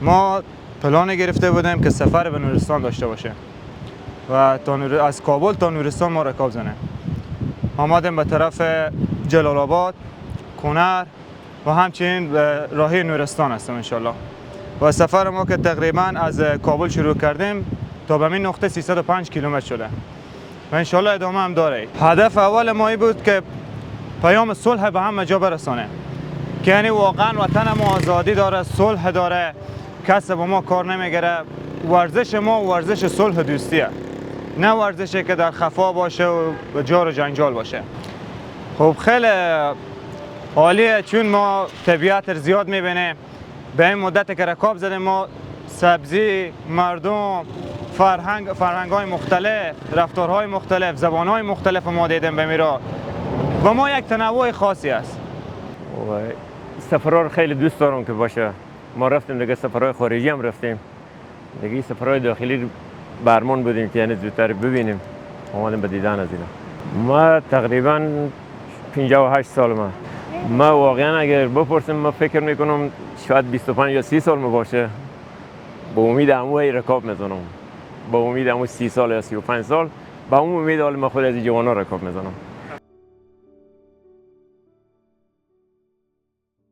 ما پلان گرفته بودیم که سفر به نورستان داشته باشه و از کابل تا نورستان ما رکاب زنه. آمدیم به طرف جلال آباد، کنر و همچنین به راهی نورستان هستیم انشالله. و سفر ما که تقریبا از کابل شروع کردیم تا به این نقطه 305 کیلومتر شده و انشالله ادامه هم داره. هدف اول ما این بود که پیام صلح به همه جا برسانه، که یعنی واقعا وطن ما آزادی داره، صلح داره، کسی با ما کار نمیگیره. ورزش ما ورزش صلح و دوستیه، نه ورزشی که در خفا باشه و جار و جنجال باشه. خب خیلی عالیه چون ما طبیعت زیاد میبینیم. به این مدت که رکاب زدیم ما سبزی، مردم، فرهنگ‌های مختلف، رفتارهای مختلف، زبانهای مختلف ما دیدیم به میرا و ما یک تنوع خاصی است. و سفرها رو خیلی دوست دارم که باشه. ما رفتیم دیگه سفرهای خارجی هم رفتیم، دیگه سفرهای داخلی برمان بودیم که یعنی زودتر ببینیم. اومدیم به دیدن از اینا. ما تقریبا 58 سال ما واقعا اگر بپرسیم ما فکر میکنم شاید 25 یا 30 سال باشه. با امید همو رکاب میزنم، با امید همو 30 سال یا 35 سال، با اون امید حال ما خود از جوانا رکاب میزنم.